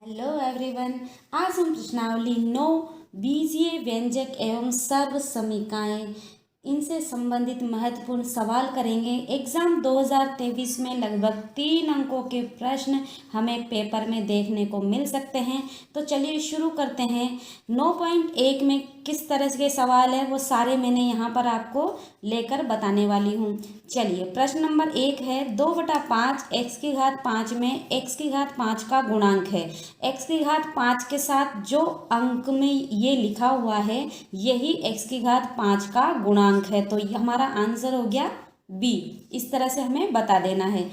Hello everyone. आज हम प्रश्नावली 9 बीजीय व्यंजक एवं सर्व समीकाएं इनसे संबंधित महत्वपूर्ण सवाल करेंगे। एग्ज़ाम 2023 में लगभग 3 अंकों के प्रश्न हमें पेपर में देखने को मिल सकते हैं। तो चलिए शुरू करते हैं। 9.1 में किस तरह के सवाल है वो सारे मैंने यहाँ पर आपको लेकर बताने वाली हूँ। चलिए प्रश्न नंबर 1 है 2/5 x की घात 5 में x की घात 5 का गुणांक है। x की घात 5 के साथ जो अंक में ये लिखा हुआ है यही x की घात 5 का गुणांक है। तो ये हमारा आंसर हो गया बी। इस तरह से हमें बता देना है।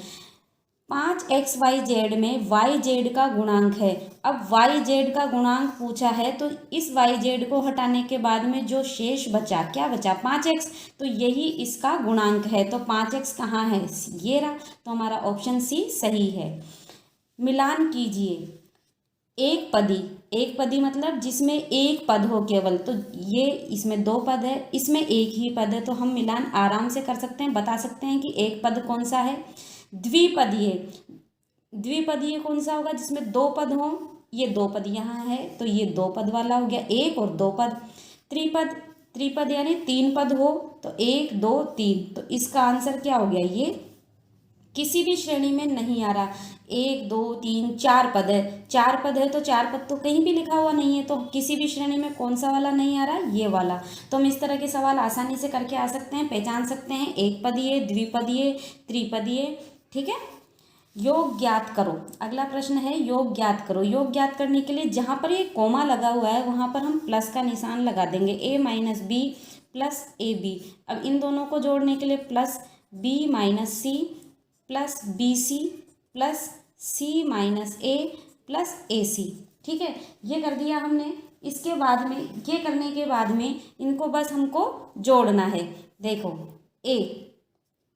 5xyz में yz का गुणांक है। अब yz का गुणांक पूछा है तो इस yz को हटाने के बाद में जो शेष बचा, क्या बचा, 5x, तो यही इसका गुणांक है। तो 5x कहाँ है, ये रहा। तो हमारा ऑप्शन सी सही है। मिलान कीजिए एक पदी मतलब जिसमें एक पद हो केवल। तो ये इसमें 2 पद है, इसमें एक ही पद है, तो हम मिलान आराम से कर सकते हैं, बता सकते हैं कि एक पद कौन सा है। द्विपदीय कौन सा होगा, जिसमें 2 पद हों। ये 2 पद यहाँ है तो ये 2 पद वाला हो गया, 1 और 2 पद। त्रिपद यानी 3 पद हो तो 1 2 3। तो इसका आंसर क्या हो गया, ये किसी भी श्रेणी में नहीं आ रहा। 1 2 3 4 पद है, 4 पद है तो 4 पद तो कहीं भी लिखा हुआ नहीं है। तो किसी भी श्रेणी में कौन सा वाला नहीं आ रहा, ये वाला। तो हम इस तरह के सवाल आसानी से करके आ सकते हैं, पहचान सकते हैं। एक पदीय, द्विपदीय, त्रिपदीय। ठीक है। योग ज्ञात करो। अगला प्रश्न है योग ज्ञात करो। योग ज्ञात करने के लिए जहाँ पर ये कोमा लगा हुआ है वहाँ पर हम प्लस का निशान लगा देंगे, a minus B plus A B. अब इन दोनों को जोड़ने के लिए plus b minus C plus B C plus C minus A plus A C. ठीक है, ये कर दिया हमने। इसके बाद में, ये करने के बाद में इनको बस हमको जोड़ना है। देखो ए,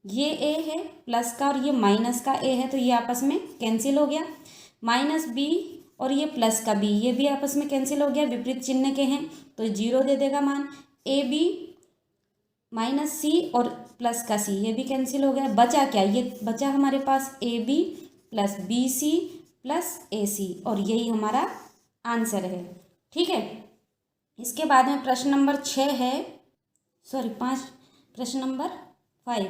ये ए है प्लस का और ये माइनस का ए है, तो ये आपस में कैंसिल हो गया। माइनस बी और ये प्लस का बी, ये भी आपस में कैंसिल हो गया, विपरीत चिन्ह के हैं तो 0 दे देगा मान। ए बी माइनस सी और प्लस का सी, ये भी कैंसिल हो गया। बचा क्या, ये बचा हमारे पास A B plus B C plus A C, और यही हमारा आंसर है। ठीक है। इसके बाद में प्रश्न नंबर 6 है, सॉरी 5, प्रश्न नंबर 5।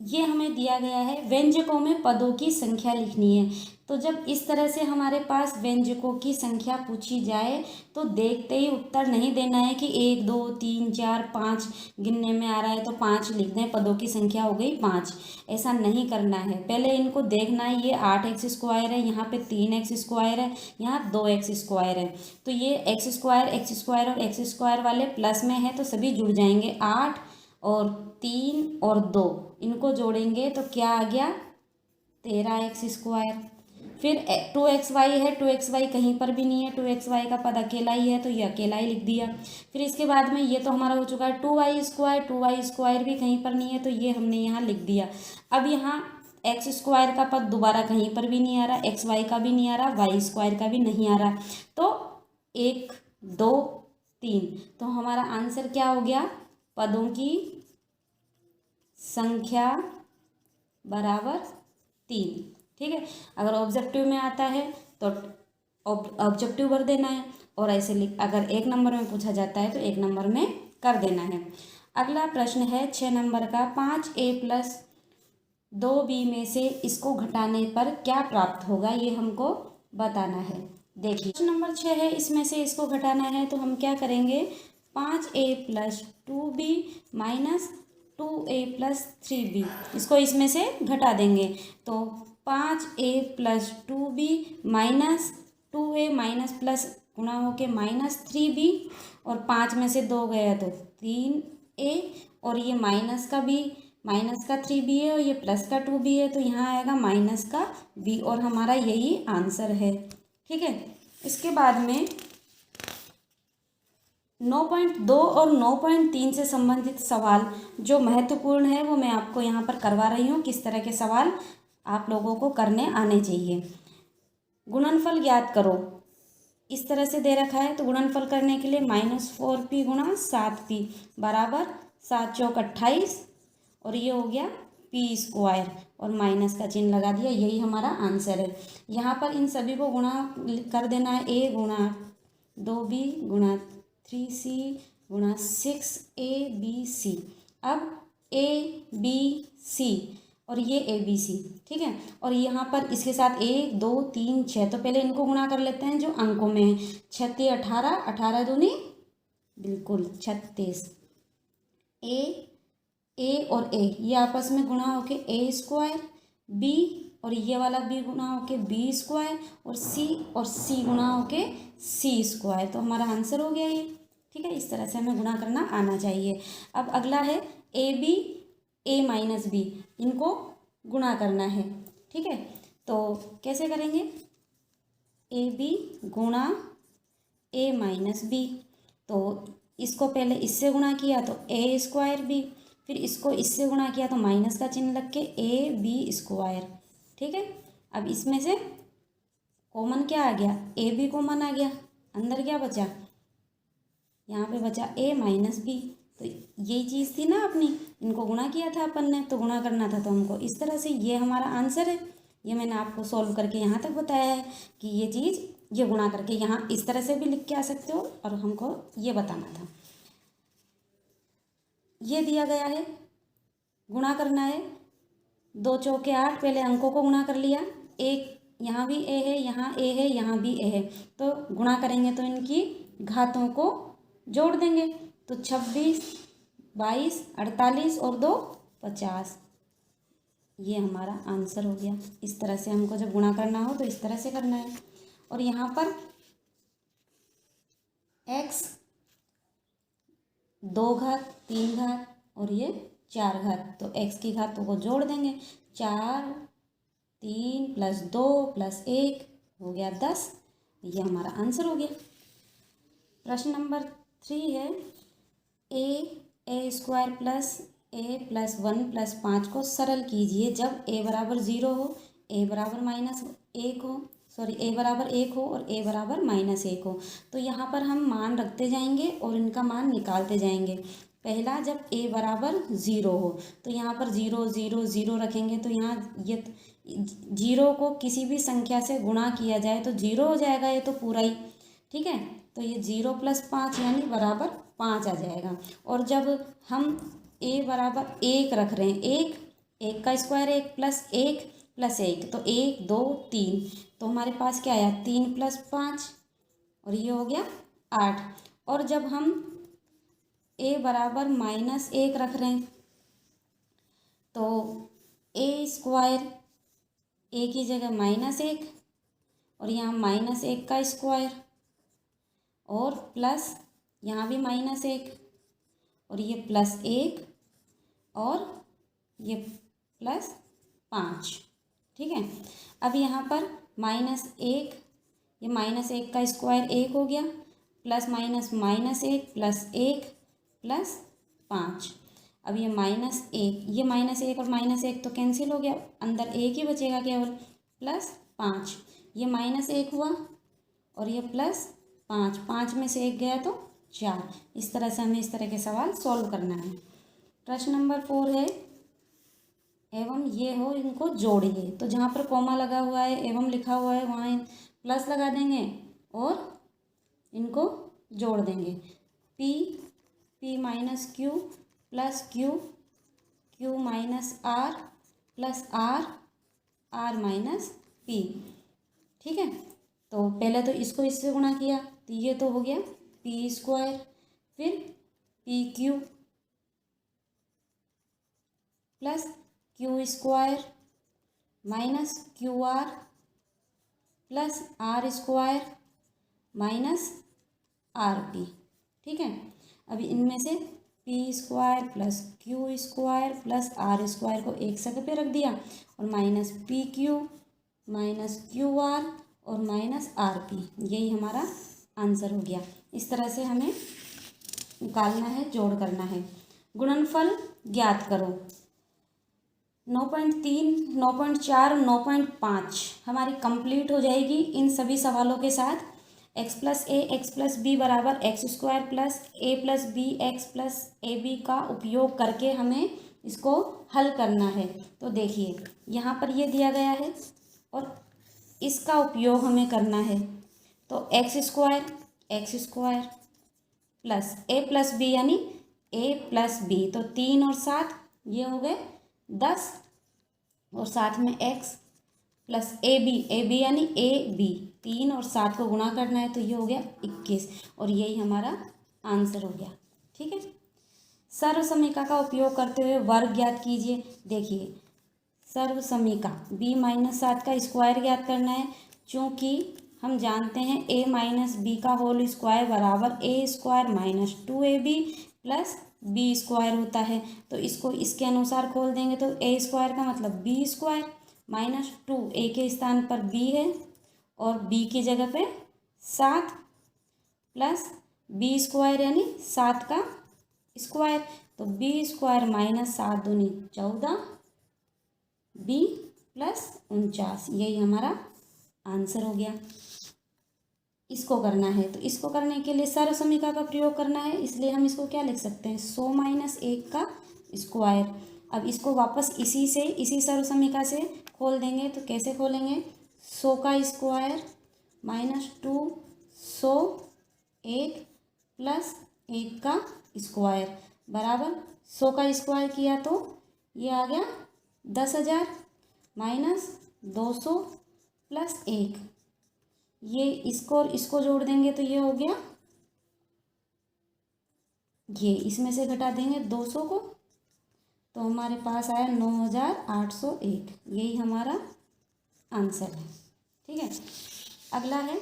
ये हमें दिया गया है व्यंजकों में पदों की संख्या लिखनी है। तो जब इस तरह से हमारे पास व्यंजकों की संख्या पूछी जाए तो देखते ही उत्तर नहीं देना है कि 1 2 3 4 5 गिनने में आ रहा है तो 5 लिख दें, पदों की संख्या हो गई 5। ऐसा नहीं करना है, पहले इनको देखना है। ये 8x² है, यहाँ पे 3x² है, यहाँ 2x² है। तो ये x² और x² वाले प्लस में है तो सभी जुड़ जाएंगे। 8 और 3 और 2 इनको जोड़ेंगे तो क्या आ गया, 13x²। फिर 2xy है, 2xy कहीं पर भी नहीं है, 2xy का पद अकेला ही है तो ये अकेला ही लिख दिया। फिर इसके बाद में ये तो हमारा हो चुका है 2y² भी कहीं पर नहीं है तो ये हमने यहाँ लिख दिया। अब यहाँ x² का पद दोबारा कहीं पर भी नहीं आ रहा, xy का भी नहीं आ रहा, y² का भी नहीं आ रहा। तो 1 2 3, तो हमारा आंसर क्या हो गया, पदों की संख्या बराबर 3। ठीक है। अगर ऑब्जेक्टिव में आता है तो ऑब्जेक्टिव भर देना है, और ऐसे अगर 1 नंबर में पूछा जाता है तो 1 नंबर में कर देना है। अगला प्रश्न है 6 नंबर का, 5a प्लस 2b में से इसको घटाने पर क्या प्राप्त होगा, ये हमको बताना है। देखिए प्रश्न नंबर 6 है, इसमें से इसको घटाना है तो हम क्या करेंगे, 5a plus 2b minus 2a plus 3b, इसको इसमें से घटा देंगे। तो 5a plus 2b minus 2a minus plus गुणा होके माइनस 3b, और 5 में से 2 गया तो 3a, और ये माइनस का b, माइनस का 3b है और ये प्लस का 2b है तो यहाँ आएगा माइनस का b, और हमारा यही आंसर है। ठीक है। इसके बाद में 9.2 और 9.3 से संबंधित सवाल जो महत्वपूर्ण है वो मैं आपको यहाँ पर करवा रही हूँ। किस तरह के सवाल आप लोगों को करने आने चाहिए। गुणनफल ज्ञात करो, इस तरह से दे रखा है तो गुणनफल करने के लिए -4p गुणा 7p बराबर 7 चौक 28, और ये हो गया पी स्क्वायर और माइनस का चिन्ह लगा दिया, यही हमारा आंसर है। यहाँ पर इन सभी को गुणा कर देना है, ए गुणा 2b गुणा 3c गुणा 6abc। अब ABC और ये ABC, ठीक है। और यहाँ पर इसके साथ 1 2 3 6, तो पहले इनको गुणा कर लेते हैं जो अंकों में है। 36 18, 18 दूनी बिल्कुल 36। ए और ए ये आपस में गुणा होके ए स्क्वायर, बी और ये वाला बी गुणा होके बी स्क्वायर, और सी गुणा होके सी स्क्वायर। तो हमारा आंसर हो गया ये, ठीक है। इस तरह से हमें गुणा करना आना चाहिए। अब अगला है A B A minus B, इनको गुणा करना है, ठीक है। तो कैसे करेंगे? ए बी गुणा ए माइनस बी, तो इसको पहले इससे गुणा किया तो ए स्क्वायर बी, फिर इसको इससे गुणा किया तो माइनस का चिन्ह लग के ए बी स्क्वायर, ठीक है। अब इसमें से कॉमन क्या आ गया? ए बी कॉमन आ गया, अंदर क्या बचा? यहाँ पे बचा ए माइनस बी। तो यही चीज़ थी ना अपनी, इनको गुणा किया था अपन ने, तो गुणा करना था तो हमको इस तरह से, ये हमारा आंसर है। ये मैंने आपको सॉल्व करके यहाँ तक बताया है कि ये चीज़ ये गुणा करके यहाँ इस तरह से भी लिख के आ सकते हो, और हमको ये बताना था। ये दिया गया है, गुणा करना है, 2 चौके 8, पहले अंकों को गुणा कर लिया, एक यहाँ भी ए है, यहाँ ए है, यहाँ भी ए है, तो गुणा करेंगे तो इनकी घातों को जोड़ देंगे, तो 26 22 48 और 2 50, ये हमारा आंसर हो गया। इस तरह से हमको जब गुणा करना हो तो इस तरह से करना है। और यहाँ पर x 2 घात 3 घात और ये 4 घात, तो x की घातों को जोड़ देंगे, 4 3 + 2 + 1 हो गया 10, ये हमारा आंसर हो गया। प्रश्न नंबर 3 है, ए स्क्वायर प्लस ए प्लस 1 + 5 को सरल कीजिए जब a बराबर 0 हो, a बराबर -1 हो, a बराबर 1 हो और a बराबर -1 हो। तो यहाँ पर हम मान रखते जाएंगे और इनका मान निकालते जाएंगे। पहला, जब a बराबर 0 हो, तो यहाँ पर 0 0 0 रखेंगे, तो यहाँ ये 0 को किसी भी संख्या से गुणा किया जाए तो 0 हो जाएगा, ये तो पूरा ही, ठीक है। तो ये 0 + 5 यानी बराबर 5 आ जाएगा। और जब हम a बराबर 1 रख रहे हैं, 1 का स्क्वायर 1 + 1 + 1, तो 1 2 3, तो हमारे पास क्या आया? 3 + 5 और ये हो गया 8। और जब हम a बराबर -1 रख रहे हैं, तो a स्क्वायर a की जगह -1 और यहाँ -1 का स्क्वायर और प्लस यहाँ भी -1 और ये +1 और ये +5, ठीक है। अब यहाँ पर -1, ये -1 का स्क्वायर 1 हो गया, प्लस माइनस -1 + 1 + 5। अब ये -1, ये -1 और -1 तो कैंसिल हो गया, अंदर 1 ही बचेगा केवल, +5, ये -1 हुआ और ये +5, 5 में से 1 गया तो 4। इस तरह से हमें इस तरह के सवाल सॉल्व करना है। प्रश्न नंबर 4 है, एवं ये हो इनको जोड़िए। तो जहाँ पर कॉमा लगा हुआ है, एवं लिखा हुआ है, वहाँ प्लस लगा देंगे और इनको जोड़ देंगे। p - q + q, q - r + r, r - p, ठीक है। तो पहले तो इसको इससे गुणा किया, तो ये तो हो गया p स्क्वायर, फिर pq + q square - qr + r square - rp, ठीक है। अभी इनमें से p square + q square + r square को एक जगह पे रख दिया और -pq -qr और -rp, यही हमारा आंसर हो गया। इस तरह से हमें निकालना है, जोड़ करना है। गुणनफल ज्ञात करो। 9.3, 9.4, 9.5 हमारी कंप्लीट हो जाएगी इन सभी सवालों के साथ। x + a x + b = x² + a + b x + ab का उपयोग करके हमें इसको हल करना है। तो देखिए यहाँ पर ये दिया गया है और इसका उपयोग हमें करना है। तो एक्स स्क्वायर प्लस बी यानी ए प्लस बी, तो 3 और 7 ये हो गए 10 और साथ में एक्स प्लस ए बी यानी ए बी, 3 और 7 को गुणा करना है तो ये हो गया 21 और यही हमारा आंसर हो गया। ठीक है, सर्व समीका का उपयोग करते हुए वर्ग ज्ञात कीजिए। देखिए सर्व समीका b-7 का स्क्वायर ज्ञात करना है। चूँकि हम जानते हैं a माइनस बी का होल स्क्वायर बराबर a square minus 2ab plus B square होता है, तो इसको इसके अनुसार खोल देंगे तो a स्क्वायर का मतलब b स्क्वायर माइनस 2, a के स्थान पर b है और b की जगह पे 7 प्लस b स्क्वायर यानी 7 का स्क्वायर, तो b स्क्वायर माइनस 7 दूनी 14 b प्लस 49, यही हमारा आंसर हो गया। इसको करना है तो इसको करने के लिए सर्व समीका का प्रयोग करना है, इसलिए हम इसको क्या लिख सकते हैं 100 माइनस 1 का स्क्वायर। अब इसको वापस इसी सर्व समीका से खोल देंगे, तो कैसे खोलेंगे 100 का स्क्वायर माइनस 2 100 1 प्लस 1 का स्क्वायर बराबर 100 का स्क्वायर किया तो ये आ गया 10,000 माइनस 200 प्लस 1, ये इसको जोड़ देंगे तो ये हो गया, ये इसमें से घटा देंगे 200 को तो हमारे पास आया 9,801, यही हमारा आंसर है। ठीक है, अगला है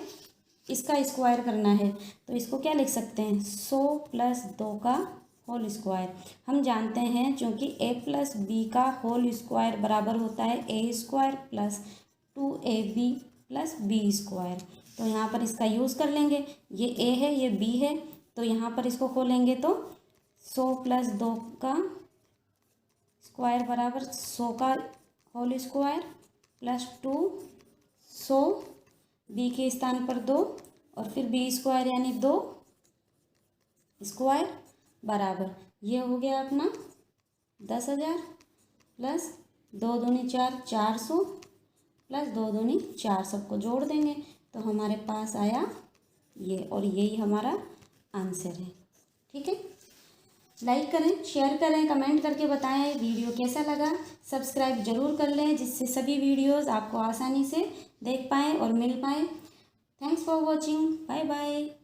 इसका स्क्वायर करना है, तो इसको क्या लिख सकते हैं 100 प्लस 2 का होल स्क्वायर। हम जानते हैं क्योंकि a प्लस बी का होल स्क्वायर बराबर होता है a square plus 2ab plus B square, तो यहाँ पर इसका यूज़ कर लेंगे। ये a है ये b है, तो यहाँ पर इसको खोलेंगे तो 100 प्लस 2 का स्क्वायर बराबर 100 का होल स्क्वायर प्लस 200 b के स्थान पर 2 और फिर b स्क्वायर यानी 2 स्क्वायर बराबर ये हो गया अपना 10,000 प्लस 2 दूनी 4 400 प्लस 2 दूनी 4, सबको जोड़ देंगे तो हमारे पास आया ये, और यही हमारा आंसर है। ठीक है, लाइक करें, शेयर करें, कमेंट करके बताएं वीडियो कैसा लगा। सब्सक्राइब जरूर कर लें जिससे सभी वीडियोस आपको आसानी से देख पाएँ और मिल पाएँ। Thanks for watching, bye bye.